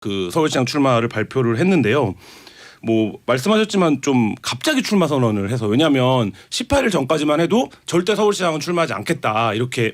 그 서울시장 출마를 발표를 했는데요. 뭐 말씀하셨지만 좀 갑자기 출마 선언을 해서, 왜냐하면 18일 전까지만 해도 절대 서울시장은 출마하지 않겠다 이렇게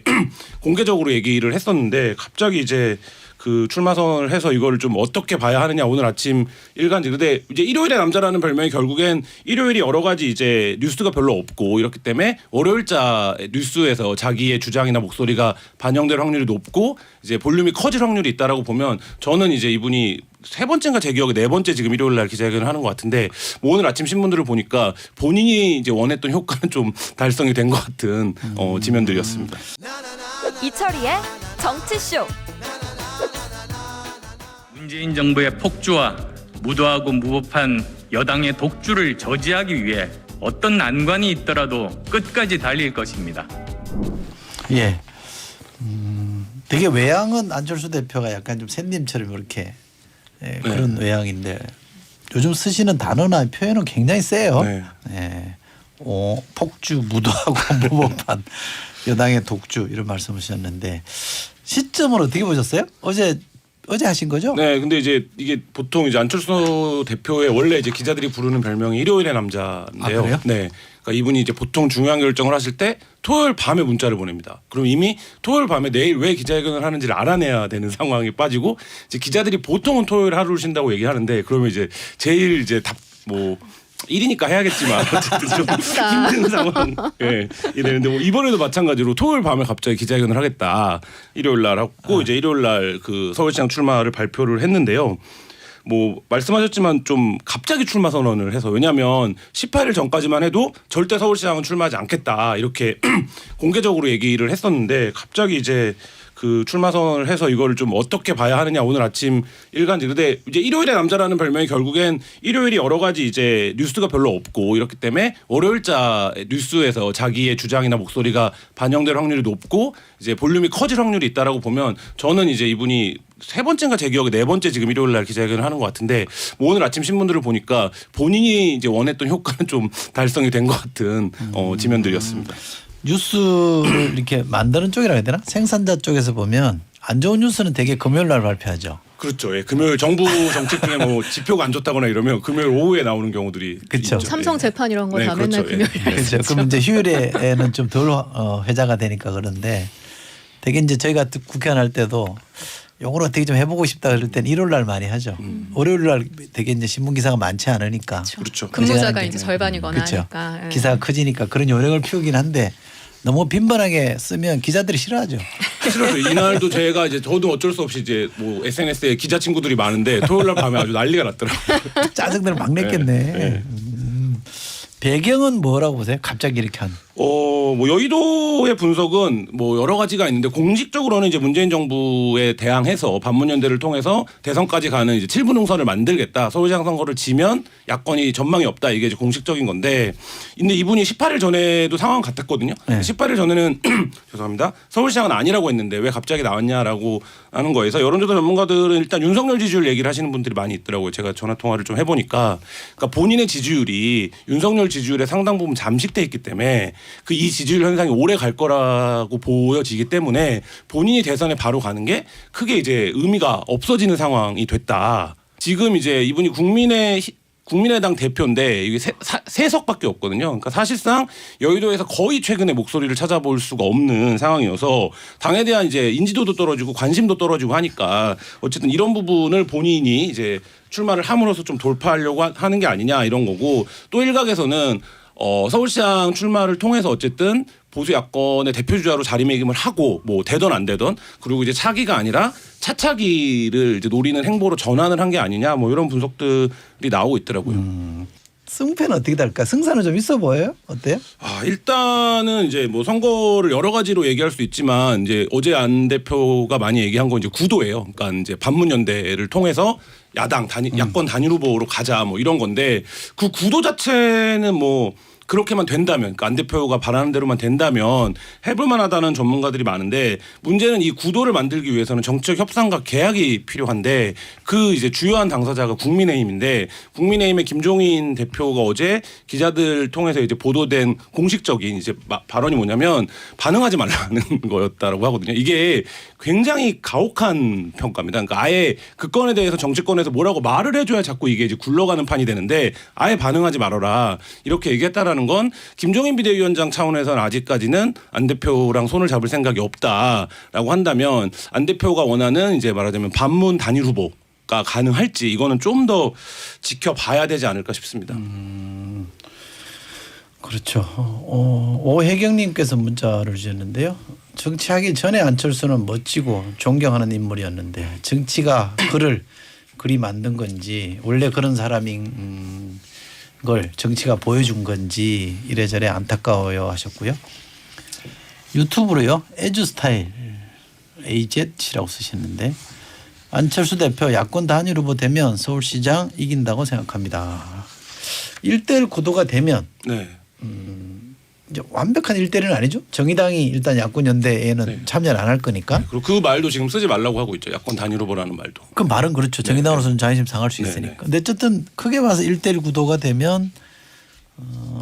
공개적으로 얘기를 했었는데, 갑자기 이제 그 출마 선언을 해서 이걸 좀 어떻게 봐야 하느냐, 오늘 아침 일간지. 근데 이제 일요일의 남자라는 별명이 결국엔 일요일이 여러 가지 이제 뉴스가 별로 없고 이렇기 때문에 월요일자 뉴스에서 자기의 주장이나 목소리가 반영될 확률이 높고 이제 볼륨이 커질 확률이 있다라고 보면, 저는 이제 이분이 세 번째인가 제 기억에 네 번째 지금 일요일 날 기자회견을 하는 것 같은데, 뭐 오늘 아침 신문들을 보니까 본인이 이제 원했던 효과는 좀 달성이 된 것 같은 지면들이었습니다. 이철이의 정치쇼. 문재인 정부의 폭주와 무도하고 무법한 여당의 독주를 저지하기 위해 어떤 난관이 있더라도 끝까지 달릴 것입니다. 예. 되게 외향은 안철수 대표가 약간 좀 샌님처럼 이렇게 그런 외향인데, 요즘 쓰시는 단어나 표현은 굉장히 세요. 네. 예. 폭주, 무도하고 무법한 여당의 독주 이런 말씀하셨는데, 시점을 어떻게 보셨어요? 어제 하신 거죠? 네, 근데 이제 이게 보통 이제 안철수 대표의 원래 이제 기자들이 부르는 별명이 일요일의 남자인데요. 아, 그래요? 네, 그러니까 이분이 이제 보통 중요한 결정을 하실 때 토요일 밤에 문자를 보냅니다. 그럼 이미 토요일 밤에 내일 왜 기자회견을 하는지를 알아내야 되는 상황에 빠지고, 이제 기자들이 보통은 토요일 하루를 쉰다고 얘기하는데, 그러면 이제 제일 이제 일이니까 해야겠지만 어쨌든 좀 힘든 상황. 예, 이랬는데 뭐 이번에도 마찬가지로 토요일 밤에 갑자기 기자회견을 하겠다. 일요일 날 하고 이제 일요일 날 그 서울시장 출마를 발표를 했는데요. 뭐 말씀하셨지만 좀 갑자기 출마 선언을 해서, 왜냐하면 18일 전까지만 해도 절대 서울시장은 출마하지 않겠다 이렇게 공개적으로 얘기를 했었는데, 갑자기 이제 그 출마 선언을 해서 이걸 좀 어떻게 봐야 하느냐, 오늘 아침 일간지. 근데 이제 일요일의 남자라는 별명이 결국엔 일요일이 여러 가지 이제 뉴스가 별로 없고 이렇기 때문에 월요일자 뉴스에서 자기의 주장이나 목소리가 반영될 확률이 높고 이제 볼륨이 커질 확률이 있다라고 보면, 저는 이제 이분이 세 번째인가 제 기억에 네 번째 지금 일요일 날 기자회견을 하는 것 같은데, 뭐 오늘 아침 신문들을 보니까 본인이 이제 원했던 효과는 좀 달성이 된 것 같은 지면들이었습니다. 뉴스를 이렇게 만드는 쪽이라 해야 되나? 생산자 쪽에서 보면 안 좋은 뉴스는 되게 금요일 날 발표하죠. 그렇죠. 예, 금요일 정부 정책 중에 뭐 지표가 안 좋다거나 이러면 금요일 오후에 나오는 경우들이 그쵸. 있죠. 삼성 재판 이런 거 다 네, 맨날 그렇죠. 금요일. 예. 그렇죠. 그럼 이제 휴일에는 좀 덜 회자가 되니까 그런데, 되게 이제 저희가 국회의원 할 때도 요거를 어떻게 좀 해보고 싶다 그럴 때는 일요일 날 많이 하죠. 월요일 날 되게 이제 신문 기사가 많지 않으니까. 그렇죠. 근무자가 이제 절반이거나 그렇죠. 하니까. 예. 기사가 커지니까 그런 요령을 피우긴 한데, 너무 빈번하게 쓰면 기자들이 싫어하죠. 싫어요. 이날도 제가 이제 저도 어쩔 수 없이 이제 뭐 SNS에 기자 친구들이 많은데 토요일 날 밤에 아주 난리가 났더라고요. 짜증들 막 냈겠네. 네. 배경은 뭐라고 보세요? 갑자기 이렇게 한. 뭐 여의도의 분석은 뭐 여러 가지가 있는데, 공식적으로는 이제 문재인 정부에 대항해서 반문연대를 통해서 대선까지 가는 이제 7분 동선을 만들겠다. 서울시장 선거를 지면 야권이 전망이 없다. 이게 이제 공식적인 건데, 근데 이분이 18일 전에도 상황 같았거든요. 네. 18일 전에는 죄송합니다. 서울시장은 아니라고 했는데 왜 갑자기 나왔냐라고 하는 거에서, 여론조사 전문가들은 일단 윤석열 지지율 얘기를 하시는 분들이 많이 있더라고요. 제가 전화 통화를 좀 해보니까, 그러니까 본인의 지지율이 윤석열 지지율의 상당 부분 잠식돼 있기 때문에 이 지지율 현상이 오래 갈 거라고 보여지기 때문에 본인이 대선에 바로 가는 게 크게 이제 의미가 없어지는 상황이 됐다. 지금 이제 이분이 국민의당 대표인데 이게 세 석밖에 없거든요. 그러니까 사실상 여의도에서 거의 최근에 목소리를 찾아볼 수가 없는 상황이어서 당에 대한 이제 인지도도 떨어지고 관심도 떨어지고 하니까, 어쨌든 이런 부분을 본인이 이제 출마를 함으로써 좀 돌파하려고 하는 게 아니냐 이런 거고, 또 일각에서는 서울시장 출마를 통해서 어쨌든 보수 야권의 대표주자로 자리매김을 하고 뭐 되던 안 되던, 그리고 이제 차기가 아니라 차차기를 이제 노리는 행보로 전환을 한 게 아니냐, 뭐 이런 분석들이 나오고 있더라고요. 승패는 어떻게 달까? 승산은 좀 있어 보여요? 어때요? 일단은 이제 뭐 선거를 여러 가지로 얘기할 수 있지만, 이제 어제 안 대표가 많이 얘기한 건 이제 구도예요. 그러니까 이제 반문연대를 통해서 야권 단일 후보로 가자 뭐 이런 건데, 그 구도 자체는 뭐 그렇게만 된다면, 그러니까 안 대표가 바라는 대로만 된다면 해볼 만하다는 전문가들이 많은데, 문제는 이 구도를 만들기 위해서는 정치적 협상과 계약이 필요한데, 그 이제 주요한 당사자가 국민의힘인데, 국민의힘의 김종인 대표가 어제 기자들 통해서 이제 보도된 공식적인 이제 발언이 뭐냐면 반응하지 말라는 거였다라고 하거든요. 이게 굉장히 가혹한 평가입니다. 그러니까 아예 그 건에 대해서 정치권에서 뭐라고 말을 해줘야 자꾸 이게 이제 굴러가는 판이 되는데, 아예 반응하지 말아라 이렇게 얘기했다라는 건 김종인 비대위원장 차원에서는 아직까지는 안 대표랑 손을 잡을 생각이 없다라고 한다면, 안 대표가 원하는 이제 말하자면 반문 단일 후보가 가능할지 이거는 좀 더 지켜봐야 되지 않을까 싶습니다. 그렇죠. 오혜경님께서 문자를 주셨는데요. 정치하기 전에 안철수는 멋지고 존경하는 인물이었는데 정치가 그리 만든 건지 원래 그런 사람인 걸 정치가 보여준 건지 이래저래 안타까워요 하셨고요. 유튜브로요. 에즈스타일 AZ이라고 쓰셨는데, 안철수 대표 야권 단일 후보 되면 서울시장 이긴다고 생각합니다. 1대1 구도가 되면 네. 이제 완벽한 1대1은 아니죠. 정의당이 일단 야권 연대에는 참여를 안 할 거니까. 그리고 그 말도 지금 쓰지 말라고 하고 있죠. 야권 단일 후보라는 말도. 그 말은 그렇죠. 정의당으로서는 자존심 상할 수 있으니까. 근데 어쨌든 크게 봐서 1대1 구도가 되면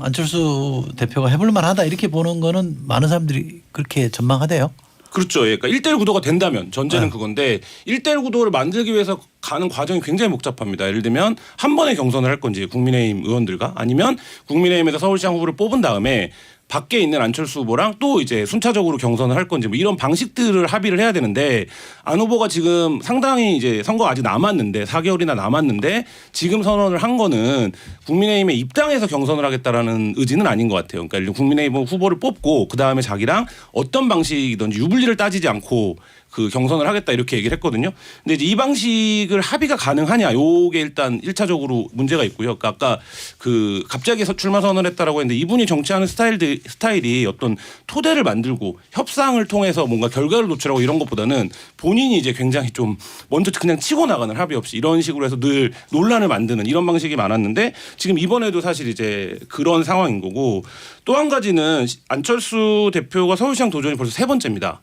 안철수 대표가 해볼 만하다 이렇게 보는 거는 많은 사람들이 그렇게 전망하대요. 그렇죠. 그러니까 1대1 구도가 된다면 전제는 그건데, 1대1 구도를 만들기 위해서 가는 과정이 굉장히 복잡합니다. 예를 들면 한 번에 경선을 할 건지 국민의힘 의원들과, 아니면 국민의힘에서 서울시장 후보를 뽑은 다음에 밖에 있는 안철수 후보랑 또 이제 순차적으로 경선을 할 건지 뭐 이런 방식들을 합의를 해야 되는데, 안 후보가 지금 상당히 이제 선거가 아직 남았는데 4개월이나 남았는데 지금 선언을 한 거는 국민의힘에 입당해서 경선을 하겠다라는 의지는 아닌 것 같아요. 그러니까 국민의힘 후보를 뽑고 그 다음에 자기랑 어떤 방식이든지 유불리를 따지지 않고 그 경선을 하겠다 이렇게 얘기를 했거든요. 근데 이제 이 방식을 합의가 가능하냐, 요게 일단 1차적으로 문제가 있고요. 그러니까 아까 그 갑자기 출마 선언을 했다라고 했는데, 이분이 정치하는 스타일이 어떤 토대를 만들고 협상을 통해서 뭔가 결과를 도출하고 이런 것보다는 본인이 이제 굉장히 좀 먼저 그냥 치고 나가는, 합의 없이 이런 식으로 해서 늘 논란을 만드는 이런 방식이 많았는데, 지금 이번에도 사실 이제 그런 상황인 거고, 또 한 가지는 안철수 대표가 서울시장 도전이 벌써 3번째입니다.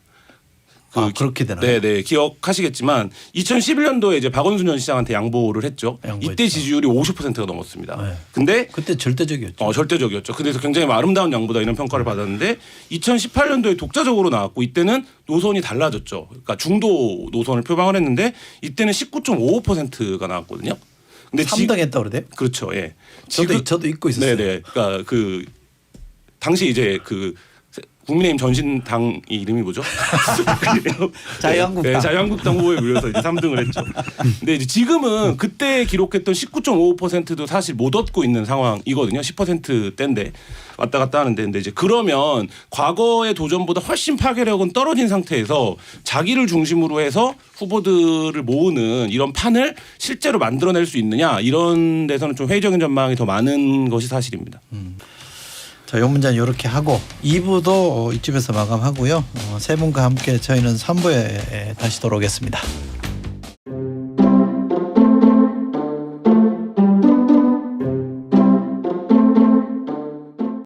그렇게 되나요? 네, 기억하시겠지만 2011년도에 이제 박원순 전 시장한테 양보를 했죠. 양보했죠. 이때 지지율이 50%가 넘었습니다. 네. 근데 그때 절대적이었죠. 절대적이었죠. 그래서 굉장히 아름다운 양보다 이런 평가를 받았는데, 2018년도에 독자적으로 나왔고 이때는 노선이 달라졌죠. 그러니까 중도 노선을 표방을 했는데 이때는 19.55%가 나왔거든요. 근데 3등 했다고 그러대요? 그렇죠. 예. 저도 잊고 있었어요. 네네. 그러니까 그 당시 이제 그 국민의힘 전신당 이름이 뭐죠? 자유한국당. 네, 자유한국당 후보에 물려서 이제 3등을 했죠. 근데 이제 지금은 그때 기록했던 19.55%도 사실 못 얻고 있는 상황이거든요. 10%대인데 왔다 갔다 하는데, 근데 이제 그러면 과거의 도전보다 훨씬 파괴력은 떨어진 상태에서 자기를 중심으로 해서 후보들을 모으는 이런 판을 실제로 만들어낼 수 있느냐, 이런 데서는 좀 회의적인 전망이 더 많은 것이 사실입니다. 자, 요 문제는 이렇게 하고 2부도 이쯤에서 마감하고요. 세 분과 함께 저희는 3부에 다시 돌아오겠습니다.